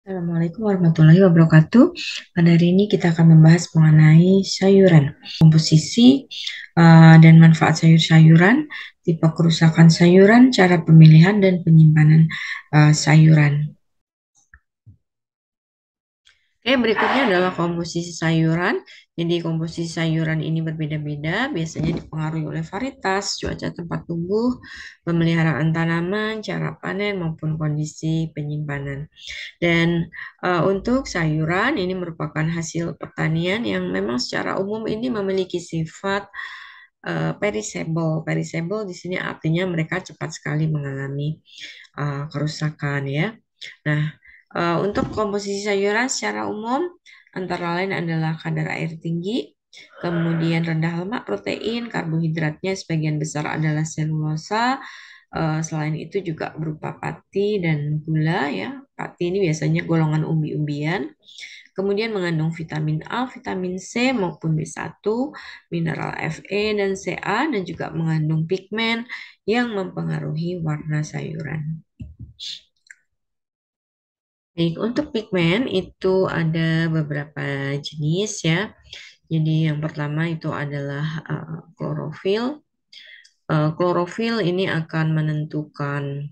Assalamualaikum warahmatullahi wabarakatuh. Pada hari ini kita akan membahas mengenai sayuran, komposisi dan manfaat sayur-sayuran, tipe kerusakan sayuran, cara pemilihan dan penyimpanan sayuran. Oke, berikutnya adalah komposisi sayuran. Jadi komposisi sayuran ini berbeda-beda, biasanya dipengaruhi oleh varietas, cuaca tempat tumbuh, pemeliharaan tanaman, cara panen maupun kondisi penyimpanan. Dan untuk sayuran ini merupakan hasil pertanian yang memang secara umum ini memiliki sifat perishable. Perishable di sini artinya mereka cepat sekali mengalami kerusakan ya. Nah, untuk komposisi sayuran secara umum antara lain adalah kadar air tinggi, kemudian rendah lemak, protein, karbohidratnya sebagian besar adalah selulosa. Selain itu juga berupa pati dan gula ya. Pati ini biasanya golongan umbi-umbian. Kemudian mengandung vitamin A, vitamin C maupun B1, mineral Fe dan Ca, dan juga mengandung pigmen yang mempengaruhi warna sayuran. Baik, untuk pigmen itu ada beberapa jenis ya. Jadi yang pertama itu adalah klorofil. Klorofil ini akan menentukan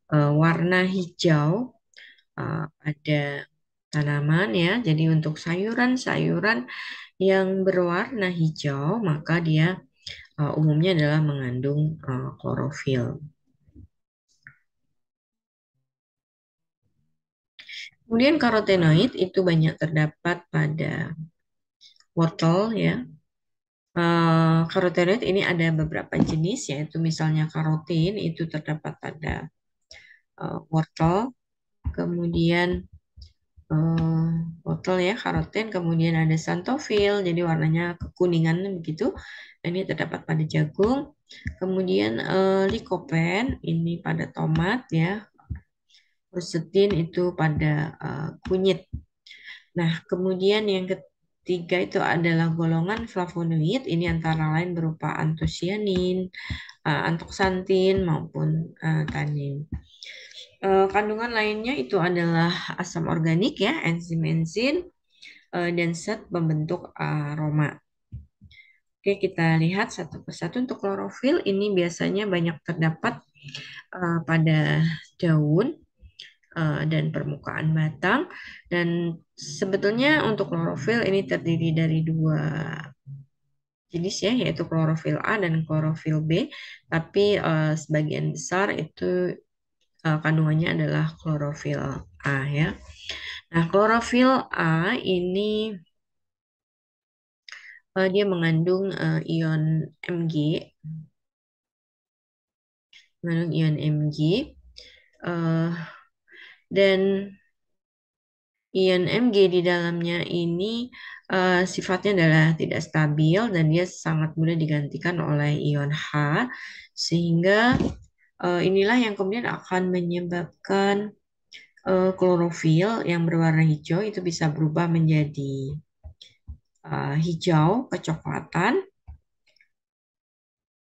warna hijau pada tanaman ya. Jadi untuk sayuran-sayuran yang berwarna hijau maka dia umumnya adalah mengandung klorofil. Kemudian karotenoid itu banyak terdapat pada wortel ya. Karotenoid ini ada beberapa jenis yaitu misalnya karotin itu terdapat pada wortel, kemudian wortel ya karotin, kemudian ada xanthofil jadi warnanya kekuningan begitu. Ini terdapat pada jagung, kemudian likopen ini pada tomat ya, quercetin itu pada kunyit. Nah, kemudian yang ketiga itu adalah golongan flavonoid. Ini antara lain berupa antosianin, antoksantin maupun tanin. Kandungan lainnya itu adalah asam organik ya, enzim-enzim dan zat pembentuk aroma. Oke, kita lihat satu persatu. Untuk klorofil ini biasanya banyak terdapat pada daun dan permukaan batang. Dan sebetulnya untuk klorofil ini terdiri dari dua jenis ya, yaitu klorofil A dan klorofil B. Tapi sebagian besar itu kandungannya adalah klorofil A ya. Nah, klorofil A ini dia mengandung ion Mg, dan ion Mg di dalamnya ini sifatnya adalah tidak stabil dan dia sangat mudah digantikan oleh ion H, sehingga inilah yang kemudian akan menyebabkan klorofil yang berwarna hijau itu bisa berubah menjadi hijau kecoklatan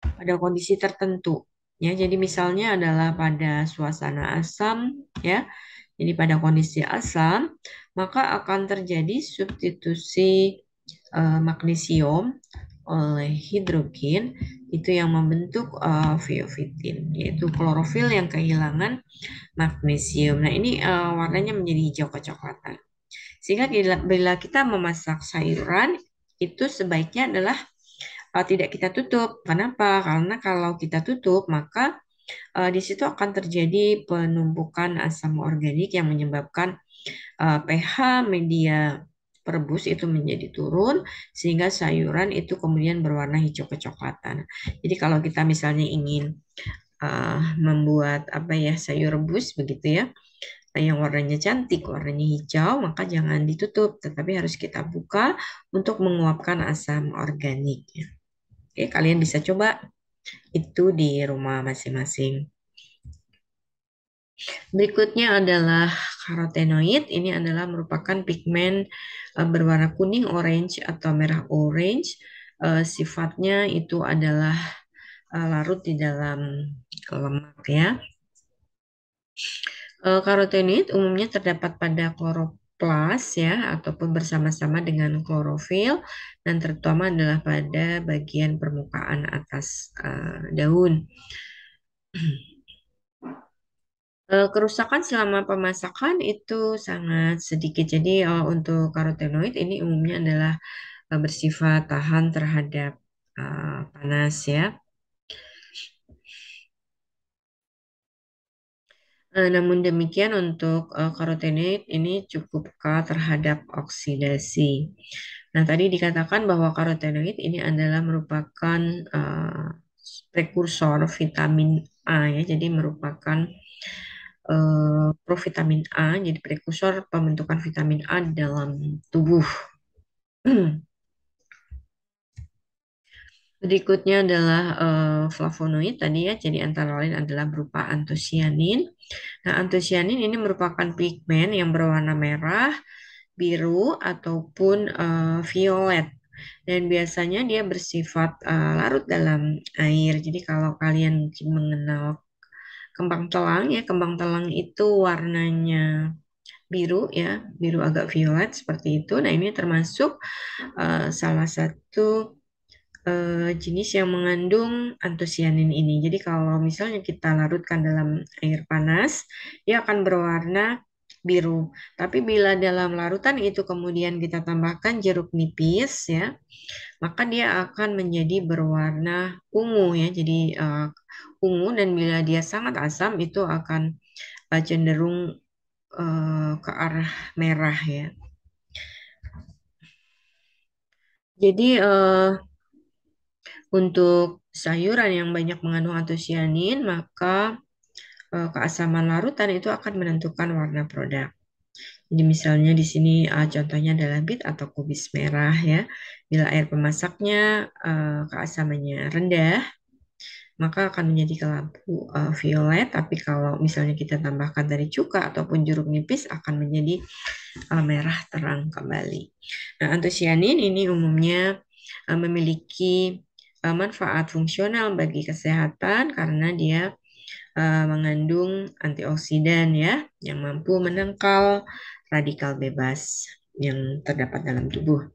pada kondisi tertentu ya. Jadi misalnya adalah pada suasana asam ya. Jadi pada kondisi asam maka akan terjadi substitusi magnesium oleh hidrogen itu yang membentuk fiofitin, yaitu klorofil yang kehilangan magnesium. Nah, ini warnanya menjadi hijau kecoklatan. Sehingga bila kita memasak sayuran itu sebaiknya adalah tidak kita tutup. Kenapa? Karena kalau kita tutup maka di situ akan terjadi penumpukan asam organik yang menyebabkan pH media perebus itu menjadi turun sehingga sayuran itu kemudian berwarna hijau kecoklatan. Jadi kalau kita misalnya ingin membuat apa ya sayur rebus begitu ya, yang warnanya cantik, warnanya hijau, maka jangan ditutup, tetapi harus kita buka untuk menguapkan asam organik. Oke, kalian bisa coba itu di rumah masing-masing. Berikutnya adalah karotenoid. Ini adalah merupakan pigmen berwarna kuning, orange atau merah orange. Sifatnya itu adalah larut di dalam lemak ya. Karotenoid umumnya terdapat pada kloroplas ya ataupun bersama-sama dengan klorofil dan terutama adalah pada bagian permukaan atas daun. Kerusakan selama pemasakan itu sangat sedikit. Jadi untuk karotenoid ini umumnya adalah bersifat tahan terhadap panas ya. Namun demikian untuk karotenoid ini cukup peka terhadap oksidasi. Nah, tadi dikatakan bahwa karotenoid ini adalah merupakan prekursor vitamin A ya, jadi merupakan provitamin A, jadi prekursor pembentukan vitamin A dalam tubuh. Berikutnya adalah flavonoid tadi ya, jadi antara lain adalah berupa antosianin. Nah, antosianin ini merupakan pigmen yang berwarna merah, biru, ataupun violet. Dan biasanya dia bersifat larut dalam air. Jadi kalau kalian mungkin mengenal kembang telang ya, kembang telang itu warnanya biru ya, biru agak violet seperti itu. Nah, ini termasuk salah satu jenis yang mengandung antosianin ini. Jadi kalau misalnya kita larutkan dalam air panas, dia akan berwarna biru. Tapi bila dalam larutan itu kemudian kita tambahkan jeruk nipis ya, maka dia akan menjadi berwarna ungu ya. Jadi ungu, dan bila dia sangat asam itu akan cenderung ke arah merah ya. Jadi untuk sayuran yang banyak mengandung antosianin, maka keasaman larutan itu akan menentukan warna produk. Jadi misalnya di sini contohnya adalah bit atau kubis merah ya. Bila air pemasaknya keasamannya rendah, maka akan menjadi kelabu violet. Tapi kalau misalnya kita tambahkan dari cuka ataupun jeruk nipis akan menjadi merah terang kembali. Nah, antosianin ini umumnya memiliki manfaat fungsional bagi kesehatan karena dia mengandung antioksidan ya yang mampu menangkal radikal bebas yang terdapat dalam tubuh.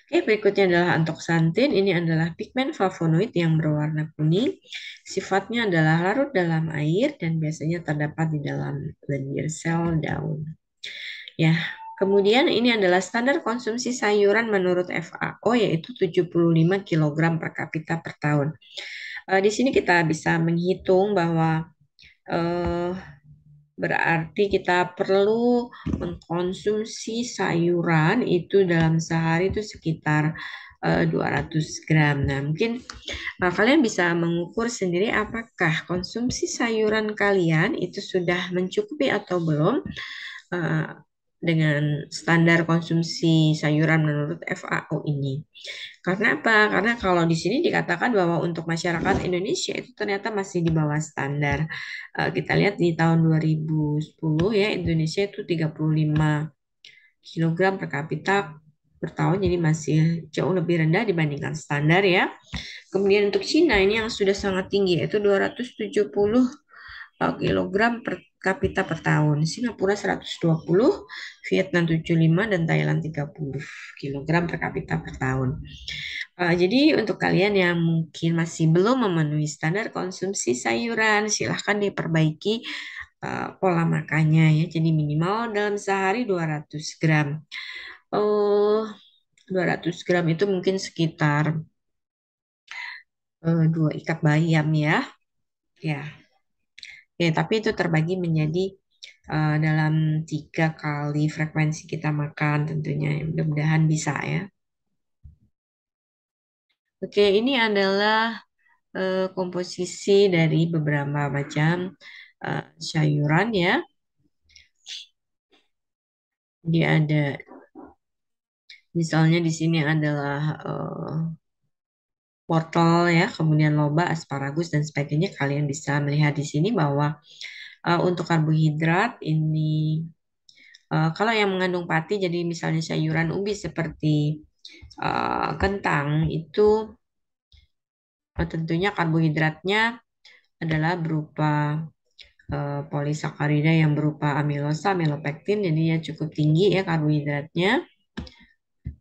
Oke, berikutnya adalah antoksantin. Ini adalah pigmen flavonoid yang berwarna kuning. Sifatnya adalah larut dalam air dan biasanya terdapat di dalam lendir sel daun. Ya, kemudian ini adalah standar konsumsi sayuran menurut FAO yaitu 75 kilogram per kapita per tahun. Di sini kita bisa menghitung bahwa eh, berarti kita perlu mengkonsumsi sayuran itu dalam sehari itu sekitar 200 gram. Nah, mungkin kalian bisa mengukur sendiri apakah konsumsi sayuran kalian itu sudah mencukupi atau belum eh, dengan standar konsumsi sayuran menurut FAO ini. Karena apa? Karena kalau di sini dikatakan bahwa untuk masyarakat Indonesia itu ternyata masih di bawah standar. Kita lihat di tahun 2010 ya, Indonesia itu 35 kilogram per kapita per tahun, jadi masih jauh lebih rendah dibandingkan standar ya. Kemudian untuk Cina ini yang sudah sangat tinggi yaitu 270 kilogram per kapita per tahun. Singapura 120, Vietnam 75, dan Thailand 30 kilogram per kapita per tahun. Jadi untuk kalian yang mungkin masih belum memenuhi standar konsumsi sayuran, silahkan diperbaiki pola makannya ya. Jadi minimal dalam sehari 200 gram. Oh, 200 gram itu mungkin sekitar 2 ikat bayam ya. Ya, ya, tapi itu terbagi menjadi dalam 3 kali frekuensi kita makan tentunya. Mudah-mudahan bisa ya. Oke, ini adalah komposisi dari beberapa macam sayuran ya. Jadi ada misalnya di sini adalah wortel ya, kemudian loba, asparagus dan sebagainya. Kalian bisa melihat di sini bahwa untuk karbohidrat ini kalau yang mengandung pati, jadi misalnya sayuran ubi seperti kentang itu tentunya karbohidratnya adalah berupa polisakarida yang berupa amilosa, amilopektin, jadi ya cukup tinggi ya karbohidratnya.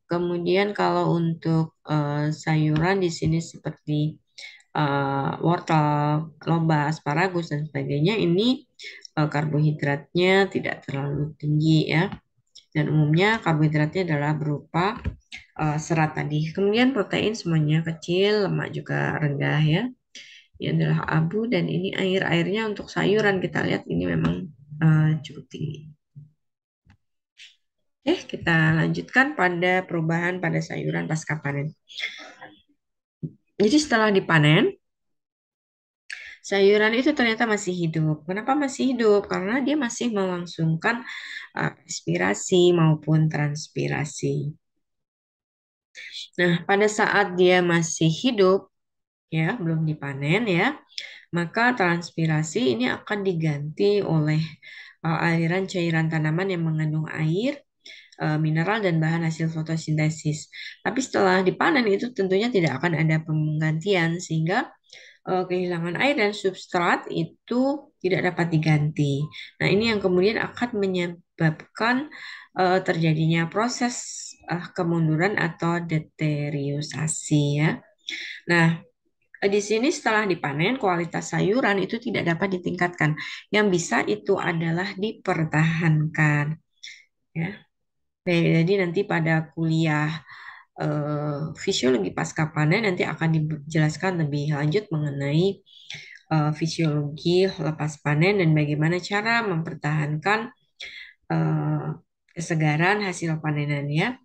Kemudian kalau untuk sayuran di sini seperti wortel, lobak, asparagus dan sebagainya, ini karbohidratnya tidak terlalu tinggi ya. Dan umumnya karbohidratnya adalah berupa serat tadi. Kemudian protein semuanya kecil, lemak juga rendah ya. Ini adalah abu dan ini airnya untuk sayuran kita lihat ini memang cukup tinggi. Kita lanjutkan pada perubahan pada sayuran pasca panen. Jadi setelah dipanen, sayuran itu ternyata masih hidup. Kenapa masih hidup? Karena dia masih melangsungkan respirasi maupun transpirasi. Nah, pada saat dia masih hidup, ya, belum dipanen ya, maka transpirasi ini akan diganti oleh aliran cairan tanaman yang mengandung air, mineral dan bahan hasil fotosintesis. Tapi setelah dipanen itu tentunya tidak akan ada penggantian sehingga kehilangan air dan substrat itu tidak dapat diganti. Nah, ini yang kemudian akan menyebabkan terjadinya proses kemunduran atau deteriosasi ya. Nah, di sini setelah dipanen kualitas sayuran itu tidak dapat ditingkatkan. Yang bisa itu adalah dipertahankan ya. Jadi nanti pada kuliah fisiologi pasca panen nanti akan dijelaskan lebih lanjut mengenai fisiologi lepas panen dan bagaimana cara mempertahankan eh, kesegaran hasil panenan ya.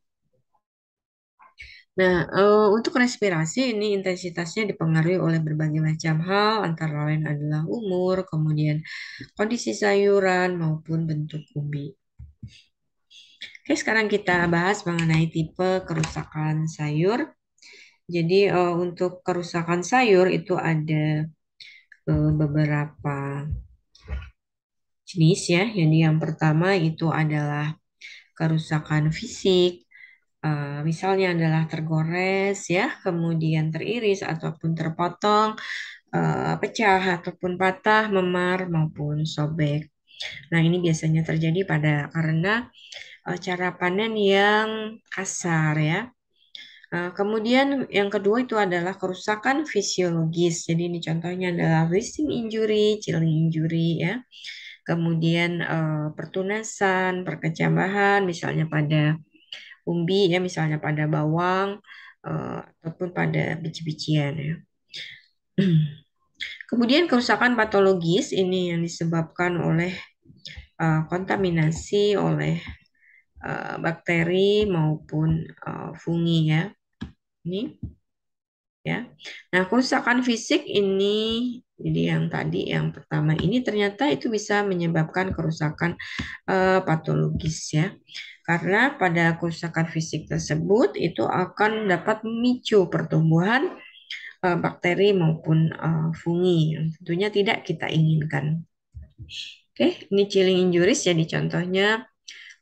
Nah, untuk respirasi ini intensitasnya dipengaruhi oleh berbagai macam hal, antara lain adalah umur, kemudian kondisi sayuran maupun bentuk umbi. Sekarang kita bahas mengenai tipe kerusakan sayur. Jadi untuk kerusakan sayur itu ada beberapa jenis ya. Jadi yang pertama itu adalah kerusakan fisik. Misalnya adalah tergores ya, kemudian teriris ataupun terpotong, pecah ataupun patah, memar maupun sobek. Nah, ini biasanya terjadi karena cara panen yang kasar ya. Kemudian yang kedua itu adalah kerusakan fisiologis. Jadi ini contohnya adalah wasting injury, chilling injury ya. Kemudian pertunasan, perkecambahan misalnya pada umbi ya, misalnya pada bawang ataupun pada biji-bijian ya. Kemudian kerusakan patologis ini yang disebabkan oleh kontaminasi oleh bakteri maupun fungi ya. Ini ya. Nah, kerusakan fisik ini jadi yang tadi yang pertama ini ternyata itu bisa menyebabkan kerusakan patologis ya. Karena pada kerusakan fisik tersebut itu akan dapat memicu pertumbuhan bakteri maupun fungi yang tentunya tidak kita inginkan. Ini chilling injuries jadi contohnya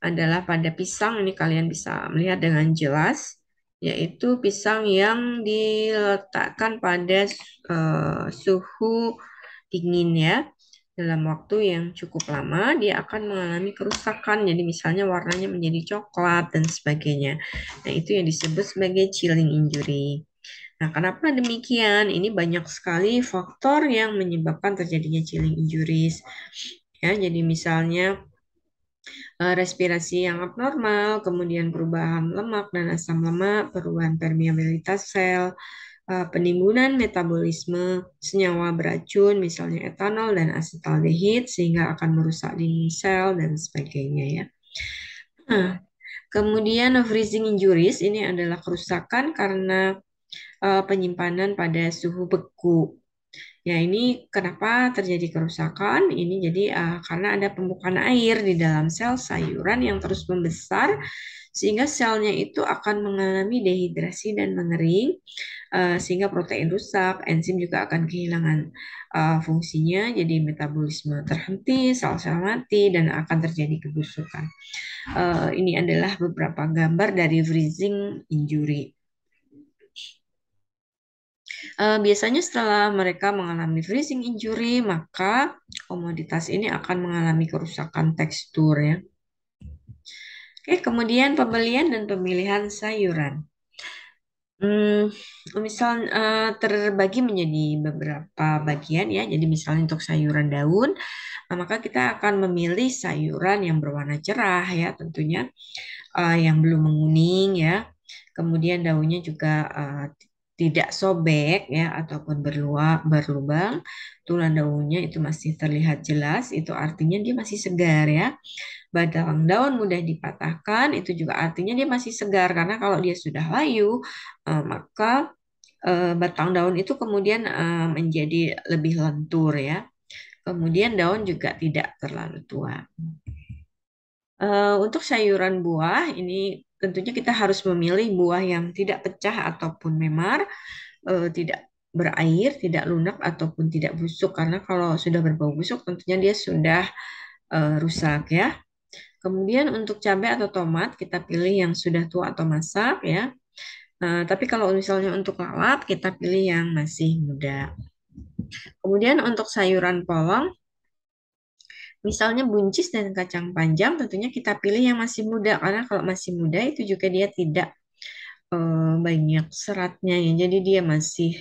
adalah pada pisang, ini kalian bisa melihat dengan jelas, yaitu pisang yang diletakkan pada suhu dingin ya. Dalam waktu yang cukup lama, dia akan mengalami kerusakan. Jadi misalnya warnanya menjadi coklat dan sebagainya. Nah, itu yang disebut sebagai chilling injury. Nah, kenapa demikian? Ini banyak sekali faktor yang menyebabkan terjadinya chilling injuries. Ya, jadi misalnya respirasi yang abnormal, kemudian perubahan lemak dan asam lemak, perubahan permeabilitas sel, penimbunan metabolisme senyawa beracun, misalnya etanol dan asetaldehid, sehingga akan merusak dinding sel dan sebagainya ya. Nah, kemudian freezing injuries ini adalah kerusakan karena penyimpanan pada suhu beku. Ya, ini kenapa terjadi kerusakan? Ini jadi karena ada pembukaan air di dalam sel sayuran yang terus membesar, sehingga selnya itu akan mengalami dehidrasi dan mengering, sehingga protein rusak, enzim juga akan kehilangan fungsinya, jadi metabolisme terhenti, sel-sel mati, dan akan terjadi kebusukan. Ini adalah beberapa gambar dari freezing injury. Biasanya setelah mereka mengalami freezing injury, maka komoditas ini akan mengalami kerusakan tekstur ya. Oke, kemudian pembelian dan pemilihan sayuran. Misal terbagi menjadi beberapa bagian ya. Jadi misalnya untuk sayuran daun, maka kita akan memilih sayuran yang berwarna cerah ya, tentunya yang belum menguning ya. Kemudian daunnya juga tidak sobek ya ataupun berlubang. Tulang daunnya itu masih terlihat jelas, itu artinya dia masih segar ya. Batang daun mudah dipatahkan, itu juga artinya dia masih segar karena kalau dia sudah layu, maka batang daun itu kemudian menjadi lebih lentur ya. Kemudian daun juga tidak terlalu tua. Untuk sayuran buah ini tentunya kita harus memilih buah yang tidak pecah ataupun memar, tidak berair, tidak lunak ataupun tidak busuk karena kalau sudah berbau busuk tentunya dia sudah rusak ya. Kemudian untuk cabai atau tomat kita pilih yang sudah tua atau masak ya. Tapi kalau misalnya untuk lalap kita pilih yang masih muda. Kemudian untuk sayuran polong, misalnya buncis dan kacang panjang, tentunya kita pilih yang masih muda karena kalau masih muda itu juga dia tidak banyak seratnya ya. Jadi dia masih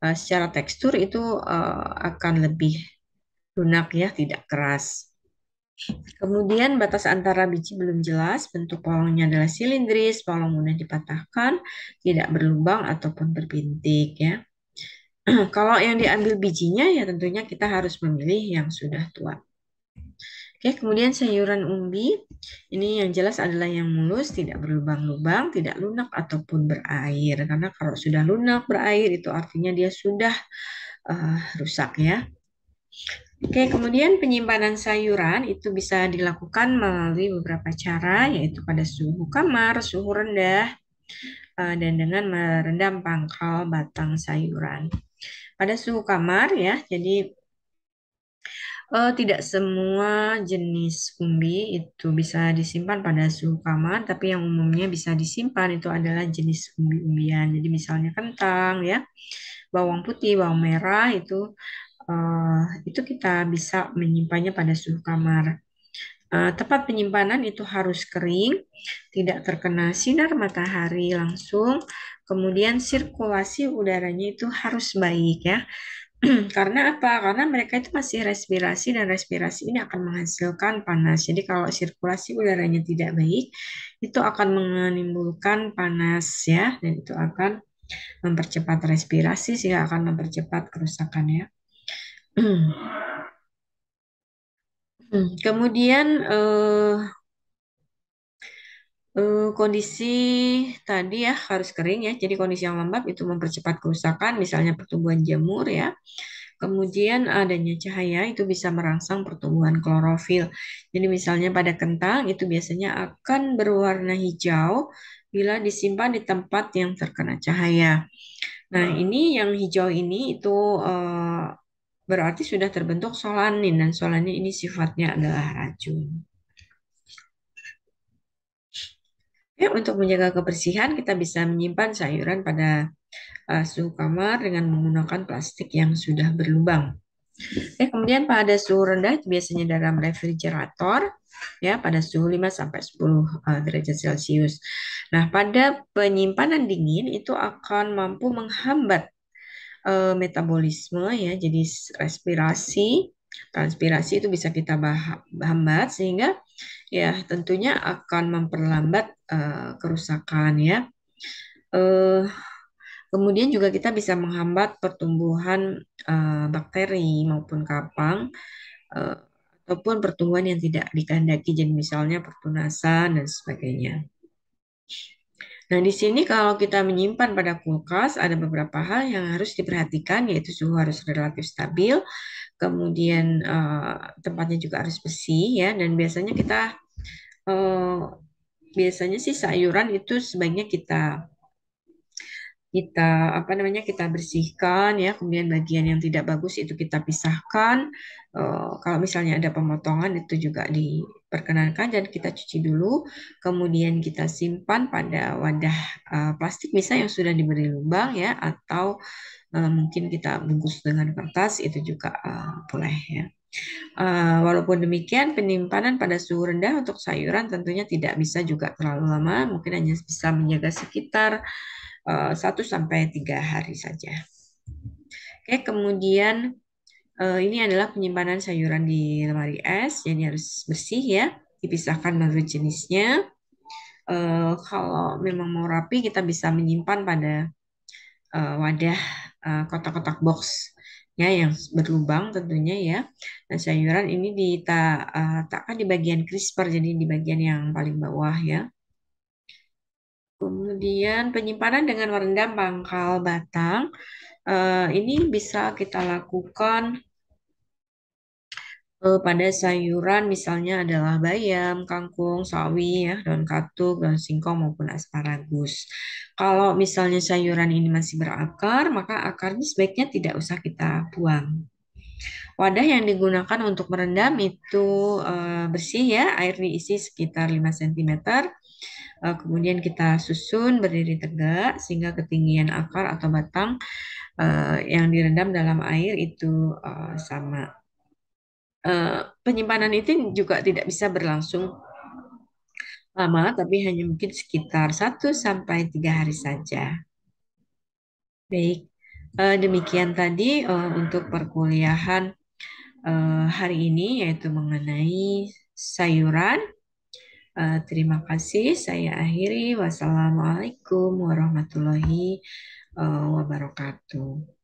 secara tekstur itu akan lebih lunak ya, tidak keras. Kemudian batas antara biji belum jelas, bentuk polongnya adalah silindris, polong mudah dipatahkan, tidak berlubang ataupun berbintik ya. Kalau yang diambil bijinya ya tentunya kita harus memilih yang sudah tua. Oke, kemudian sayuran umbi, ini yang jelas adalah yang mulus, tidak berlubang-lubang, tidak lunak ataupun berair. Karena kalau sudah lunak berair itu artinya dia sudah rusak ya. Oke, kemudian penyimpanan sayuran itu bisa dilakukan melalui beberapa cara, yaitu pada suhu kamar, suhu rendah, dan dengan merendam pangkal batang sayuran. Pada suhu kamar ya, jadi tidak semua jenis umbi itu bisa disimpan pada suhu kamar, tapi yang umumnya bisa disimpan itu adalah jenis umbi-umbian. Jadi misalnya kentang ya, bawang putih, bawang merah itu kita bisa menyimpannya pada suhu kamar. Tempat penyimpanan itu harus kering, tidak terkena sinar matahari langsung, kemudian sirkulasi udaranya itu harus baik ya. Karena apa? Karena mereka itu masih respirasi dan respirasi ini akan menghasilkan panas. Jadi kalau sirkulasi udaranya tidak baik, itu akan menimbulkan panas ya, dan itu akan mempercepat respirasi sehingga akan mempercepat kerusakan ya. Kemudian kondisi tadi ya harus kering ya. Jadi kondisi yang lembab itu mempercepat kerusakan, misalnya pertumbuhan jamur ya. Kemudian adanya cahaya itu bisa merangsang pertumbuhan klorofil. Jadi misalnya pada kentang itu biasanya akan berwarna hijau bila disimpan di tempat yang terkena cahaya. Nah, ini yang hijau ini itu berarti sudah terbentuk solanin dan solanin ini sifatnya adalah racun. Ya, untuk menjaga kebersihan kita bisa menyimpan sayuran pada suhu kamar dengan menggunakan plastik yang sudah berlubang. Kemudian pada suhu rendah biasanya dalam refrigerator ya pada suhu 5 sampai 10 derajat Celcius. Nah, pada penyimpanan dingin itu akan mampu menghambat metabolisme ya. Jadi respirasi, transpirasi itu bisa kita hambat sehingga ya tentunya akan memperlambat kerusakan ya. Kemudian juga kita bisa menghambat pertumbuhan bakteri maupun kapang ataupun pertumbuhan yang tidak dikehendaki, jadi misalnya pertunasan dan sebagainya. Nah, di sini kalau kita menyimpan pada kulkas ada beberapa hal yang harus diperhatikan, yaitu suhu harus relatif stabil, kemudian tempatnya juga harus bersih ya, dan biasanya sih sayuran itu sebaiknya kita kita bersihkan ya, kemudian bagian yang tidak bagus itu kita pisahkan, Kalau misalnya ada pemotongan itu juga diperkenankan dan kita cuci dulu, kemudian kita simpan pada wadah plastik misalnya yang sudah diberi lubang ya, atau mungkin kita bungkus dengan kertas itu juga boleh ya. Walaupun demikian, penyimpanan pada suhu rendah untuk sayuran tentunya tidak bisa juga terlalu lama, mungkin hanya bisa menjaga sekitar 1 sampai 3 hari saja. Oke, kemudian ini adalah penyimpanan sayuran di lemari es, jadi harus bersih ya, dipisahkan menurut jenisnya. Kalau memang mau rapi, kita bisa menyimpan pada wadah kotak-kotak box ya yang berlubang tentunya ya. Nah, sayuran ini diletakkan di bagian crisper, jadi di bagian yang paling bawah ya. Kemudian penyimpanan dengan merendam pangkal batang. Ini bisa kita lakukan pada sayuran misalnya adalah bayam, kangkung, sawi, ya, daun katuk, daun singkong maupun asparagus. Kalau misalnya sayuran ini masih berakar, maka akarnya sebaiknya tidak usah kita buang. Wadah yang digunakan untuk merendam itu bersih ya, air diisi sekitar 5 cm. Kemudian kita susun berdiri tegak sehingga ketinggian akar atau batang yang direndam dalam air itu sama. Penyimpanan itu juga tidak bisa berlangsung lama, tapi hanya mungkin sekitar 1 sampai 3 hari saja. Baik, demikian tadi untuk perkuliahan hari ini, yaitu mengenai sayuran. Terima kasih, saya akhiri. Wassalamualaikum warahmatullahi wabarakatuh.